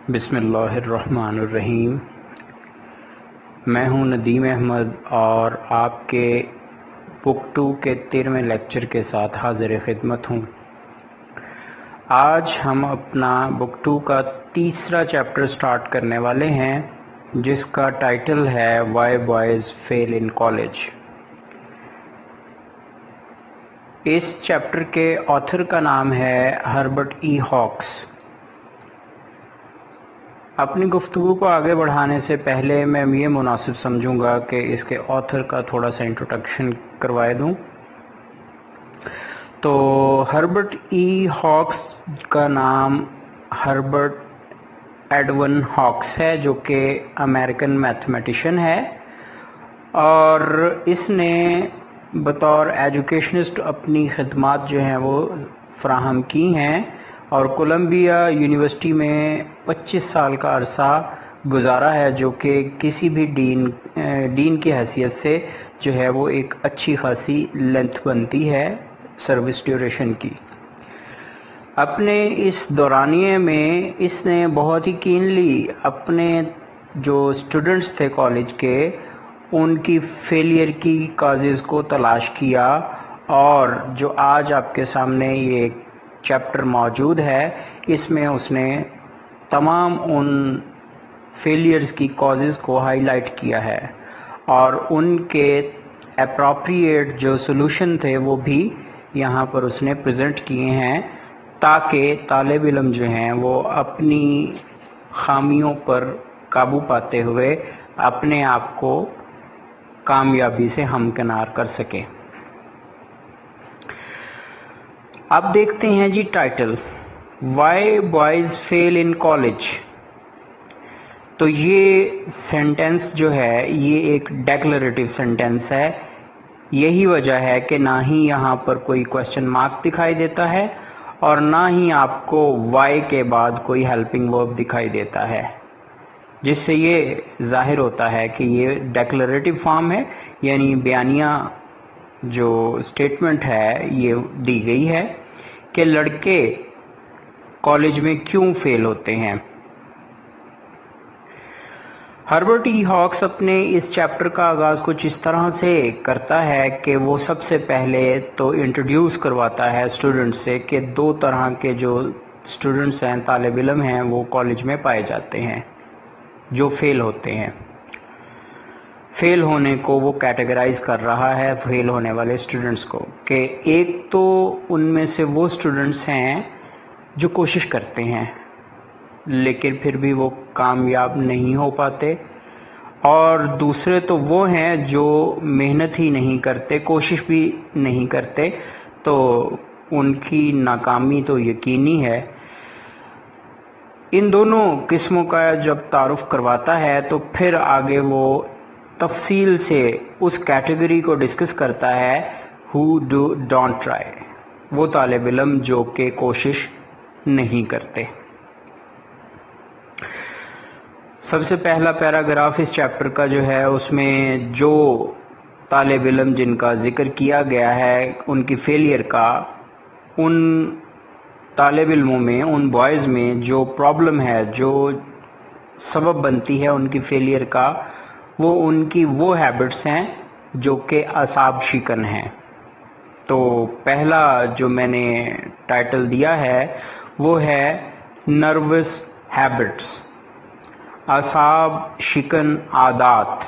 بسم اللہ الرحمن الرحیم۔ میں ہوں ندیم احمد اور آپ کے بک 2 کے 13ویں لیکچر کے ساتھ حاضر خدمت ہوں۔ آج ہم اپنا بک 2 کا تیسرا چیپٹر سٹارٹ کرنے والے ہیں، جس کا ٹائٹل ہے why boys fail in college. اس چیپٹر کے آتھر کا نام ہے ہربرٹ ای ہاکس۔ اپنی گفتگو کو آگے بڑھانے سے پہلے میں یہ مناسب سمجھوں گا کہ اس کے آتھر کا تھوڑا سا انٹروڈکشن کروائے دوں۔ تو ہربرٹ ای ہاکس کا نام ہربرٹ ایڈون ہاکس ہے، جو کہ امریکن میتھمیٹیشین ہے، اور اس نے بطور ایجوکیشنسٹ اپنی خدمات جو ہیں وہ فراہم کی ہیں، اور کولمبیا یونیورسٹی میں 25 سال کا عرصہ گزارا ہے، جو کہ کسی بھی ڈین کی حیثیت سے جو ہے وہ ایک اچھی خاصی لینتھ بنتی ہے سروس ڈیوریشن کی۔ اپنے اس دورانیے میں اس نے بہت ہی کینلی اپنے جو اسٹوڈنٹس تھے کالج کے، ان کی فیلئر کی کازز کو تلاش کیا، اور جو آج آپ کے سامنے یہ چیپٹر موجود ہے، اس میں اس نے تمام ان فیلئرز کی کازز کو ہائی لائٹ کیا ہے، اور ان کے اپروپریٹ جو سلوشن تھے وہ بھی یہاں پر اس نے پریزنٹ کیے ہیں، تاکہ طالب علم جو ہیں وہ اپنی خامیوں پر قابو پاتے ہوئے اپنے آپ کو کامیابی سے ہمکنار کر سکیں۔ اب دیکھتے ہیں جی title, why boys fail in college. تو یہ سینٹنس جو ہے یہ ایک ڈیکلریٹو سینٹنس ہے۔ یہی وجہ ہے کہ نہ ہی یہاں پر کوئی کوسچن مارک دکھائی دیتا ہے، اور نہ ہی آپ کو وائی کے بعد کوئی ہیلپنگ ورب دکھائی دیتا ہے، جس سے یہ ظاہر ہوتا ہے کہ یہ ڈیکلریٹو فارم ہے، یعنی بیانیہ جو اسٹیٹمنٹ ہے یہ دی گئی ہے کہ لڑکے کالج میں کیوں فیل ہوتے ہیں۔ ہربرٹ ای ہاکس اپنے اس چیپٹر کا آغاز کچھ اس طرح سے کرتا ہے کہ وہ سب سے پہلے تو انٹروڈیوس کرواتا ہے اسٹوڈنٹ سے کہ دو طرح کے جو اسٹوڈنٹس ہیں، طالب علم ہیں، وہ کالج میں پائے جاتے ہیں جو فیل ہوتے ہیں۔ فیل ہونے کو وہ کیٹیگرائز کر رہا ہے، فیل ہونے والے اسٹوڈنٹس کو، کہ ایک تو ان میں سے وہ اسٹوڈنٹس ہیں جو کوشش کرتے ہیں لیکن پھر بھی وہ کامیاب نہیں ہو پاتے، اور دوسرے تو وہ ہیں جو محنت ہی نہیں کرتے، کوشش بھی نہیں کرتے، تو ان کی ناکامی تو یقینی ہے۔ ان دونوں قسموں کا جب تعارف کرواتا ہے تو پھر آگے وہ تفصیل سے اس کیٹیگری کو ڈسکس کرتا ہے who don't try، وہ طالب علم جو کہ کوشش نہیں کرتے۔ سب سے پہلا پیراگراف اس چیپٹر کا جو ہے، اس میں جو طالب علم جن کا ذکر کیا گیا ہے ان کی فیلئر کا، ان طالب علموں میں، ان بوائز میں جو پرابلم ہے، جو سبب بنتی ہے ان کی فیلئر کا، وہ ان کی وہ ہیبٹس ہیں جو کہ اعصاب شکن ہیں۔ تو پہلا جو میں نے ٹائٹل دیا ہے وہ ہے نروس ہیبٹس، اعصاب شکن عادات۔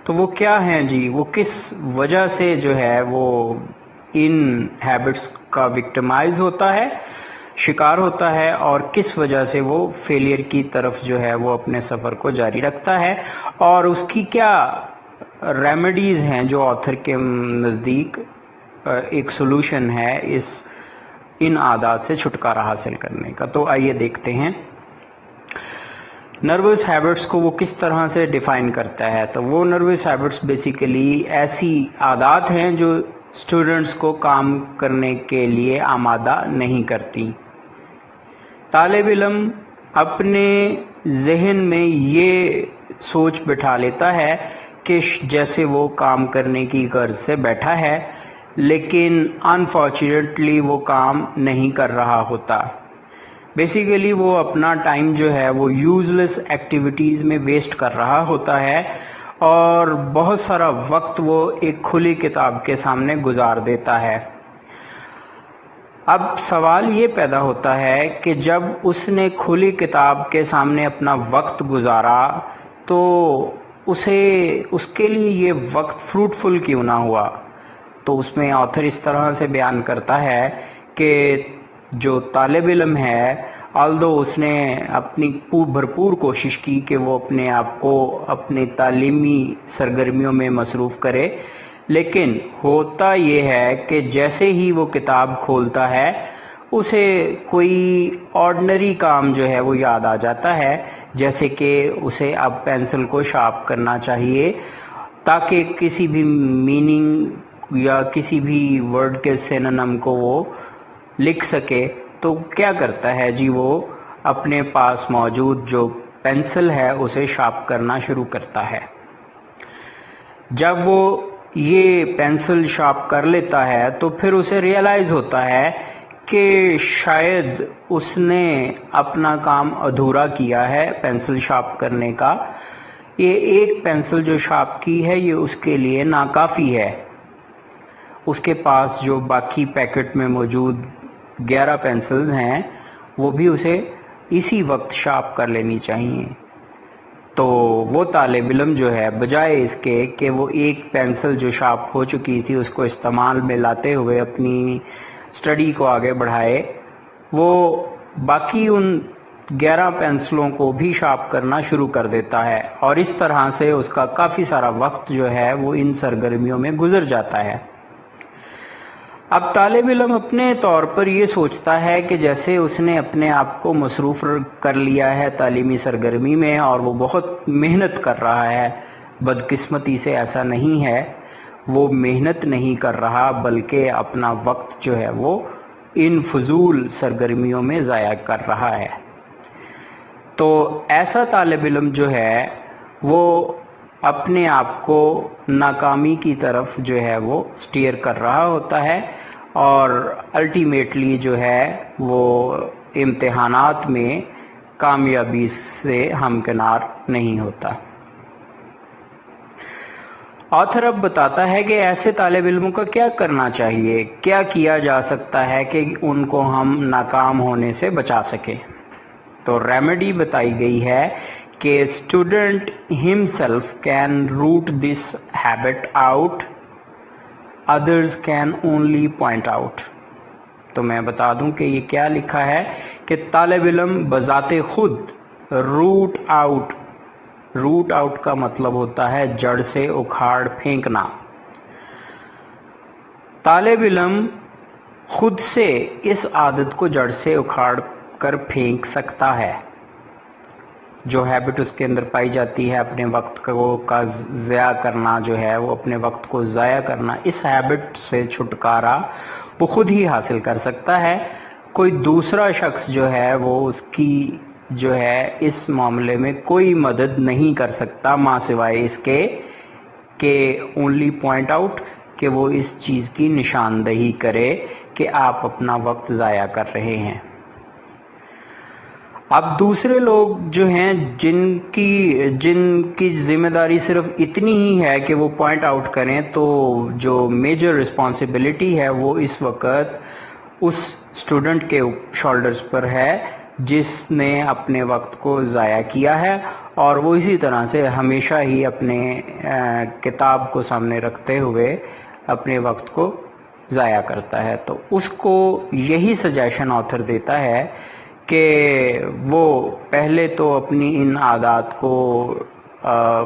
تو وہ کیا ہیں جی؟ وہ کس وجہ سے جو ہے وہ ان ہیبٹس کا وکٹمائز ہوتا ہے، شکار ہوتا ہے، اور کس وجہ سے وہ فیلئر کی طرف جو ہے وہ اپنے سفر کو جاری رکھتا ہے، اور اس کی کیا ریمیڈیز ہیں جو آتھر کے نزدیک ایک سولوشن ہے ان عادات سے چھٹکارا حاصل کرنے کا۔ تو آئیے دیکھتے ہیں نروس ہیبٹس کو وہ کس طرح سے ڈیفائن کرتا ہے۔ تو وہ نروس ہیبٹس بیسیکلی ایسی عادات ہیں جو اسٹوڈنٹس کو کام کرنے کے لیے آمادہ نہیں کرتی۔ طالب علم اپنے ذہن میں یہ سوچ بٹھا لیتا ہے کہ جیسے وہ کام کرنے کی غرض سے بیٹھا ہے، لیکن انفارچونیٹلی وہ کام نہیں کر رہا ہوتا۔ بیسیکلی وہ اپنا ٹائم جو ہے وہ یوزلیس ایکٹیویٹیز میں ویسٹ کر رہا ہوتا ہے اور بہت سارا وقت وہ ایک کھلی کتاب کے سامنے گزار دیتا ہے۔ اب سوال یہ پیدا ہوتا ہے کہ جب اس نے کھلی کتاب کے سامنے اپنا وقت گزارا تو اس کے لیے یہ وقت فروٹفل کیوں نہ ہوا؟ تو اس میں آتھر اس طرح سے بیان کرتا ہے کہ جو طالب علم ہے، آلدو اس نے اپنی بھرپور کوشش کی کہ وہ اپنے آپ کو اپنی تعلیمی سرگرمیوں میں مصروف کرے، لیکن ہوتا یہ ہے کہ جیسے ہی وہ کتاب کھولتا ہے اسے کوئی آرڈنری کام جو ہے وہ یاد آ جاتا ہے، جیسے کہ اسے اب پینسل کو شارپ کرنا چاہیے تاکہ کسی بھی میننگ یا کسی بھی ورڈ کے سینونم کو وہ لکھ سکے۔ تو کیا کرتا ہے جی، وہ اپنے پاس موجود جو پینسل ہے اسے شارپ کرنا شروع کرتا ہے۔ جب وہ یہ پینسل شارپ کر لیتا ہے تو پھر اسے ریئلائز ہوتا ہے کہ شاید اس نے اپنا کام ادھورا کیا ہے پینسل شارپ کرنے کا۔ یہ ایک پینسل جو شارپ کی ہے یہ اس کے لیے ناکافی ہے، اس کے پاس جو باقی پیکٹ میں موجود 11 پینسلز ہیں وہ بھی اسے اسی وقت شارپ کر لینی چاہیے۔ تو وہ طالب علم جو ہے بجائے اس کے کہ وہ ایک پینسل جو شارپ ہو چکی تھی اس کو استعمال میں لاتے ہوئے اپنی سٹڈی کو آگے بڑھائے، وہ باقی ان 11 پینسلوں کو بھی شارپ کرنا شروع کر دیتا ہے اور اس طرح سے اس کا کافی سارا وقت جو ہے وہ ان سرگرمیوں میں گزر جاتا ہے۔ اب طالب علم اپنے طور پر یہ سوچتا ہے کہ جیسے اس نے اپنے آپ کو مصروف کر لیا ہے تعلیمی سرگرمی میں اور وہ بہت محنت کر رہا ہے، بدقسمتی سے ایسا نہیں ہے، وہ محنت نہیں کر رہا بلکہ اپنا وقت جو ہے وہ ان فضول سرگرمیوں میں ضائع کر رہا ہے۔ تو ایسا طالب علم جو ہے وہ اپنے آپ کو ناکامی کی طرف جو ہے وہ سٹیئر کر رہا ہوتا ہے اور الٹیمیٹلی جو ہے وہ امتحانات میں کامیابی سے ہمکنار نہیں ہوتا۔ آتھر اب بتاتا ہے کہ ایسے طالب علموں کا کیا کرنا چاہیے، کیا کیا جا سکتا ہے کہ ان کو ہم ناکام ہونے سے بچا سکیں۔ تو ریمیڈی بتائی گئی ہے کہ student himself can root this habit out, others can only point out۔ تو میں بتا دوں کہ یہ کیا لکھا ہے کہ طالب علم بذات خود روٹ آؤٹ کا مطلب ہوتا ہے جڑ سے اکھاڑ پھینکنا۔ طالب علم خود سے اس عادت کو جڑ سے اکھاڑ کر پھینک سکتا ہے، جو ہیبٹ اس کے اندر پائی جاتی ہے اپنے وقت کا ضیاع کرنا، جو ہے وہ اپنے وقت کو ضائع کرنا، اس ہیبٹ سے چھٹکارا وہ خود ہی حاصل کر سکتا ہے۔ کوئی دوسرا شخص جو ہے وہ اس کی جو ہے اس معاملے میں کوئی مدد نہیں کر سکتا ماں سوائے اس کے کہ اونلی پوائنٹ آؤٹ، کہ وہ اس چیز کی نشاندہی کرے کہ آپ اپنا وقت ضائع کر رہے ہیں۔ اب دوسرے لوگ جو ہیں جن کی ذمہ داری صرف اتنی ہی ہے کہ وہ پوائنٹ آؤٹ کریں، تو جو میجر رسپانسبلٹی ہے وہ اس وقت اس اسٹوڈنٹ کے شولڈرز پر ہے جس نے اپنے وقت کو ضائع کیا ہے اور وہ اسی طرح سے ہمیشہ ہی اپنے کتاب کو سامنے رکھتے ہوئے اپنے وقت کو ضائع کرتا ہے۔ تو اس کو یہی سجیشن آتھر دیتا ہے کہ وہ پہلے تو اپنی ان عادات کو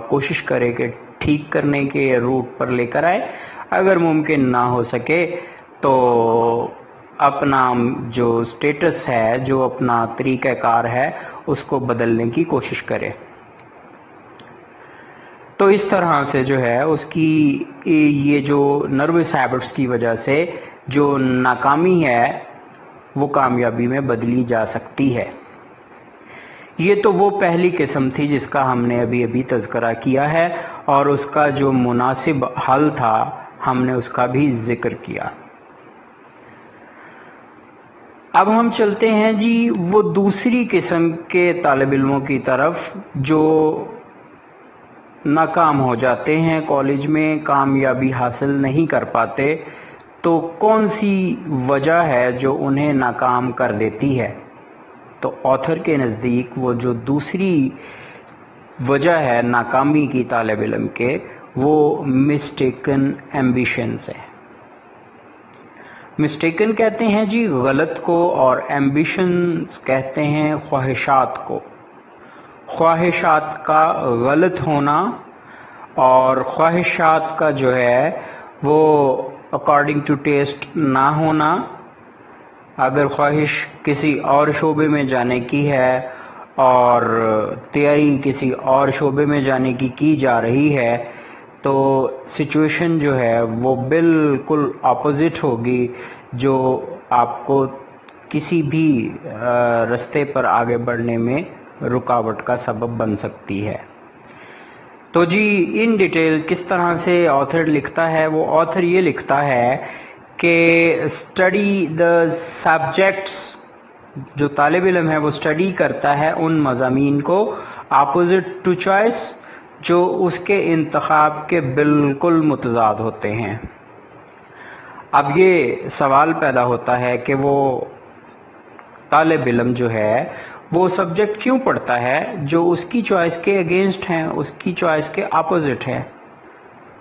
کوشش کرے کہ ٹھیک کرنے کے روٹ پر لے کر آئے، اگر ممکن نہ ہو سکے تو اپنا جو سٹیٹس ہے، جو اپنا طریقہ کار ہے، اس کو بدلنے کی کوشش کرے۔ تو اس طرح سے جو ہے اس کی یہ جو نروس ہیبٹس کی وجہ سے جو ناکامی ہے وہ کامیابی میں بدلی جا سکتی ہے۔ یہ تو وہ پہلی قسم تھی جس کا ہم نے ابھی تذکرہ کیا ہے اور اس کا جو مناسب حل تھا ہم نے اس کا بھی ذکر کیا۔ اب ہم چلتے ہیں جی وہ دوسری قسم کے طالب علموں کی طرف جو ناکام ہو جاتے ہیں کالج میں، کامیابی حاصل نہیں کر پاتے. تو کون سی وجہ ہے جو انہیں ناکام کر دیتی ہے؟ تو آتھر کے نزدیک وہ جو دوسری وجہ ہے ناکامی کی طالب علم کے، وہ مسٹیکن ایمبیشنز ہے. مسٹیکن کہتے ہیں جی غلط کو، اور ایمبیشنز کہتے ہیں خواہشات کو. خواہشات کا غلط ہونا اور خواہشات کا جو ہے وہ اکارڈنگ ٹو ٹیسٹ نہ ہونا. اگر خواہش کسی اور شعبے میں جانے کی ہے اور تیاری کسی اور شعبے میں جانے کی جا رہی ہے، تو سچویشن جو ہے وہ بالکل اپوزٹ ہوگی، جو آپ کو کسی بھی رستے پر آگے بڑھنے میں رکاوٹ کا سبب بن سکتی ہے. تو جی ان ڈیٹیل کس طرح سے آتھر لکھتا ہے؟ وہ آتھر یہ لکھتا ہے کہ اسٹڈی دا سبجیکٹس، جو طالب علم ہے وہ اسٹڈی کرتا ہے ان مضامین کو اپوزٹ ٹو چوائس، جو اس کے انتخاب کے بالکل متضاد ہوتے ہیں. اب یہ سوال پیدا ہوتا ہے کہ وہ طالب علم جو ہے وہ سبجیکٹ کیوں پڑھتا ہے جو اس کی چوائس کے اگینسٹ ہیں، اس کی چوائس کے اپوزٹ ہے؟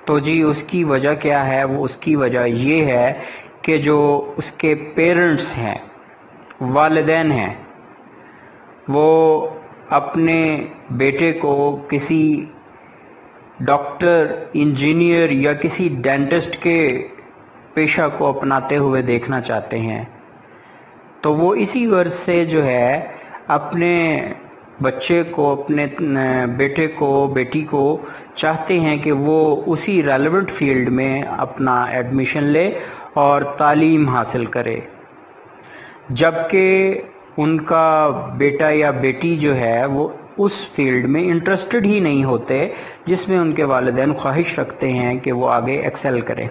تو جی اس کی وجہ کیا ہے؟ وہ اس کی وجہ یہ ہے کہ جو اس کے پیرنٹس ہیں، والدین ہیں، وہ اپنے بیٹے کو کسی ڈاکٹر، انجینئر یا کسی ڈینٹسٹ کے پیشہ کو اپناتے ہوئے دیکھنا چاہتے ہیں. تو وہ اسی غرض سے جو ہے اپنے بچے کو، اپنے بیٹے کو، بیٹی کو چاہتے ہیں کہ وہ اسی ریلیونٹ فیلڈ میں اپنا ایڈمیشن لے اور تعلیم حاصل کرے، جبکہ ان کا بیٹا یا بیٹی جو ہے وہ اس فیلڈ میں انٹرسٹڈ ہی نہیں ہوتے جس میں ان کے والدین خواہش رکھتے ہیں کہ وہ آگے ایکسل کرے.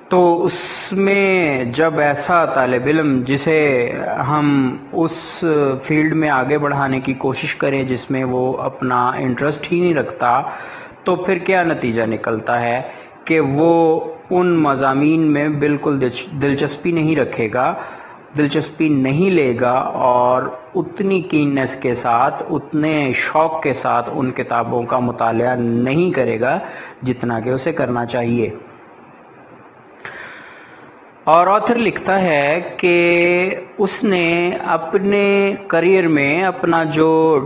تو اس میں جب ایسا طالب علم جسے ہم اس فیلڈ میں آگے بڑھانے کی کوشش کریں جس میں وہ اپنا انٹرسٹ ہی نہیں رکھتا، تو پھر کیا نتیجہ نکلتا ہے کہ وہ ان مضامین میں بالکل دلچسپی نہیں رکھے گا، دلچسپی نہیں لے گا، اور اتنی کیننس کے ساتھ، اتنے شوق کے ساتھ ان کتابوں کا مطالعہ نہیں کرے گا جتنا کہ اسے کرنا چاہیے. اور آتھر لکھتا ہے کہ اس نے اپنے کریئر میں اپنا جو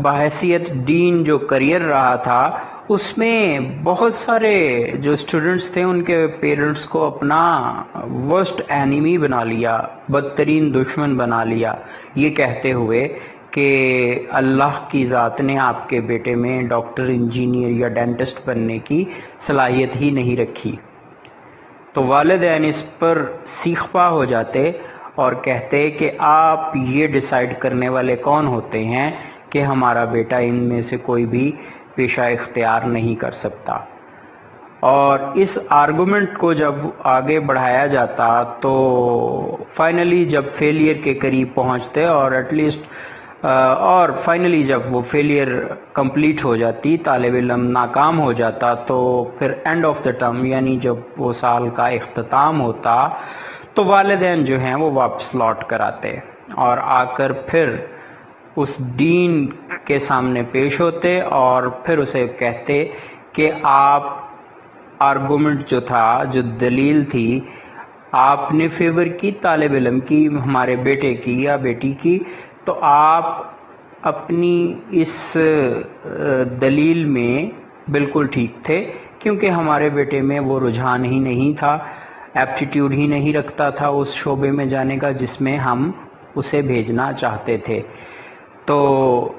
بحیثیت ڈین جو کریئر رہا تھا، اس میں بہت سارے جو اسٹوڈنٹس تھے ان کے پیرنٹس کو اپنا ورسٹ اینیمی بنا لیا، بدترین دشمن بنا لیا، یہ کہتے ہوئے کہ اللہ کی ذات نے آپ کے بیٹے میں ڈاکٹر، انجینئر یا ڈینٹسٹ بننے کی صلاحیت ہی نہیں رکھی. تو والدین اس پر سیخ پا ہو جاتے اور کہتے کہ آپ یہ ڈیسائیڈ کرنے والے کون ہوتے ہیں کہ ہمارا بیٹا ان میں سے کوئی بھی پیشہ اختیار نہیں کر سکتا. اور اس آرگومنٹ کو جب آگے بڑھایا جاتا تو فائنلی جب فیلئر کے قریب پہنچتے اور فائنلی جب وہ فیلئر کمپلیٹ ہو جاتی، طالب علم ناکام ہو جاتا، تو پھر اینڈ آف دا ٹرم یعنی جب وہ سال کا اختتام ہوتا تو والدین جو ہیں وہ واپس لوٹ کر آتے اور آ کر پھر اس ڈین کے سامنے پیش ہوتے اور پھر اسے کہتے کہ آپ آرگومنٹ جو تھا، جو دلیل تھی، آپ نے فیور کی طالب علم کی، ہمارے بیٹے کی یا بیٹی کی، تو آپ اپنی اس دلیل میں بالکل ٹھیک تھے، کیونکہ ہمارے بیٹے میں وہ رجحان ہی نہیں تھا، ایپٹیٹیوڈ ہی نہیں رکھتا تھا اس شعبے میں جانے کا جس میں ہم اسے بھیجنا چاہتے تھے. تو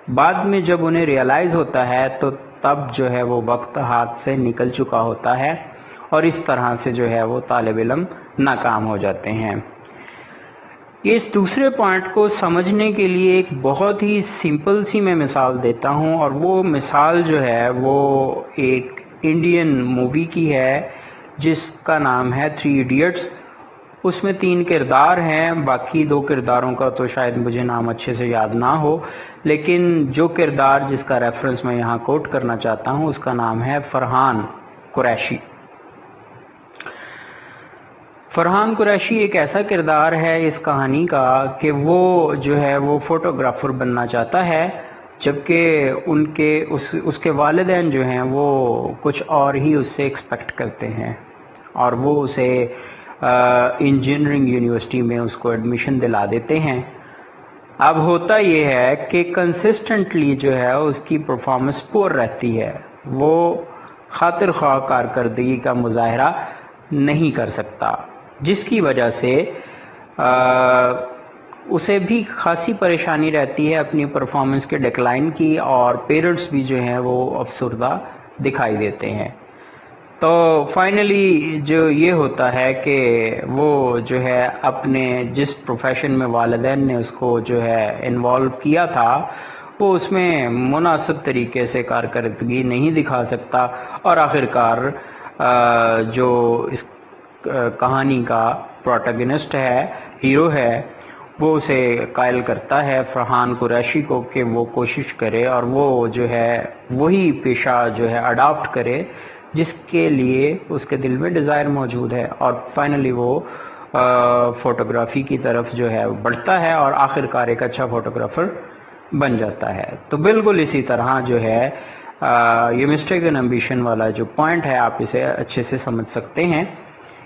بعد میں جب انہیں ریئلائز ہوتا ہے تو تب جو ہے وہ وقت ہاتھ سے نکل چکا ہوتا ہے اور اس طرح سے جو ہے وہ طالب علم ناکام ہو جاتے ہیں. اس دوسرے پوائنٹ کو سمجھنے کے لیے ایک بہت ہی سمپل سی میں مثال دیتا ہوں، اور وہ مثال جو ہے وہ ایک انڈین مووی کی ہے جس کا نام ہے 3 ایڈیٹس. اس میں 3 کردار ہیں، باقی 2 کرداروں کا تو شاید مجھے نام اچھے سے یاد نہ ہو، لیکن جو کردار جس کا ریفرنس میں یہاں کوٹ کرنا چاہتا ہوں اس کا نام ہے فرحان قریشی۔ فرحان قریشی ایک ایسا کردار ہے اس کہانی کا کہ وہ جو ہے وہ فوٹوگرافر بننا چاہتا ہے، جبکہ اس کے والدین جو ہیں وہ کچھ اور ہی اس سے ایکسپیکٹ کرتے ہیں، اور وہ اسے انجینئرنگ یونیورسٹی میں اس کو ایڈمیشن دلا دیتے ہیں۔ اب ہوتا یہ ہے کہ کنسسٹنٹلی جو ہے اس کی پرفارمنس پور رہتی ہے، وہ خاطر خواہ کارکردگی کا مظاہرہ نہیں کر سکتا، جس کی وجہ سے اسے بھی خاصی پریشانی رہتی ہے اپنی پرفارمنس کے ڈکلائن کی، اور پیرنٹس بھی جو ہیں وہ افسردہ دکھائی دیتے ہیں۔ تو فائنلی جو یہ ہوتا ہے کہ وہ جو ہے اپنے جس پروفیشن میں والدین نے اس کو جو ہے انوالو کیا تھا وہ اس میں مناسب طریقے سے کارکردگی نہیں دکھا سکتا، اور آخرکار جو اس کہانی کا پروٹیگنسٹ ہے، ہیرو ہے، وہ اسے قائل کرتا ہے فرحان قریشی کو کہ وہ کوشش کرے اور وہ جو ہے وہی پیشہ جو ہے اڈاپٹ کرے جس کے لیے اس کے دل میں ڈیزائر موجود ہے، اور فائنلی وہ فوٹوگرافی کی طرف جو ہے بڑھتا ہے اور آخرکار ایک اچھا فوٹوگرافر بن جاتا ہے۔ تو بالکل اسی طرح جو ہے یہ مسٹیکن ایمبیشن والا جو پوائنٹ ہے آپ اسے اچھے سے سمجھ سکتے ہیں۔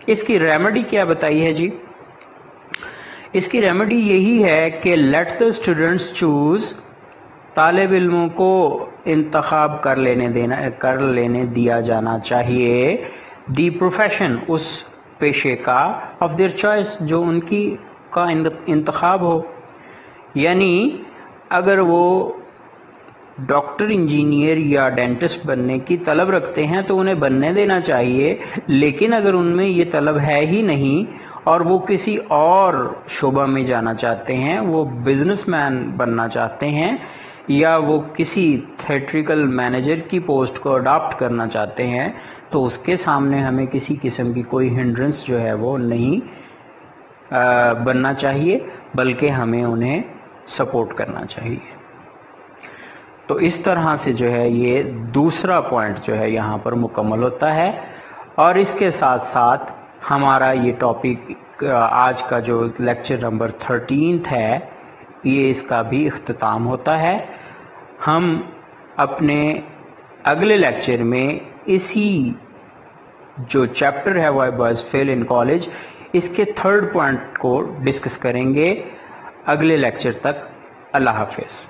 اس کی ریمیڈی کیا بتائی ہے جی؟ اس کی ریمیڈی یہی ہے کہ لیٹ دا اسٹوڈنٹس چوز، طالب علموں کو انتخاب کر لینے دیا جانا چاہیے، دی پروفیشن، اس پیشے کا، آف دیئر چوائس، جو ان کی کا انتخاب ہو۔ یعنی اگر وہ ڈاکٹر، انجینئر یا ڈینٹسٹ بننے کی طلب رکھتے ہیں تو انہیں بننے دینا چاہیے، لیکن اگر ان میں یہ طلب ہے ہی نہیں اور وہ کسی اور شعبہ میں جانا چاہتے ہیں، وہ بزنس مین بننا چاہتے ہیں یا وہ کسی تھیٹریکل مینیجر کی پوسٹ کو اڈاپٹ کرنا چاہتے ہیں، تو اس کے سامنے ہمیں کسی قسم کی کوئی ہنڈرنس جو ہے وہ نہیں بننا چاہیے، بلکہ ہمیں انہیں سپورٹ کرنا چاہیے۔ تو اس طرح سے جو ہے یہ دوسرا پوائنٹ جو ہے یہاں پر مکمل ہوتا ہے، اور اس کے ساتھ ساتھ ہمارا یہ ٹاپک آج کا جو لیکچر نمبر 13 ہے یہ اس کا بھی اختتام ہوتا ہے۔ ہم اپنے اگلے لیکچر میں اسی جو چیپٹر ہے why boys fail in college, اس کے 3rd پوائنٹ کو ڈسکس کریں گے۔ اگلے لیکچر تک اللہ حافظ۔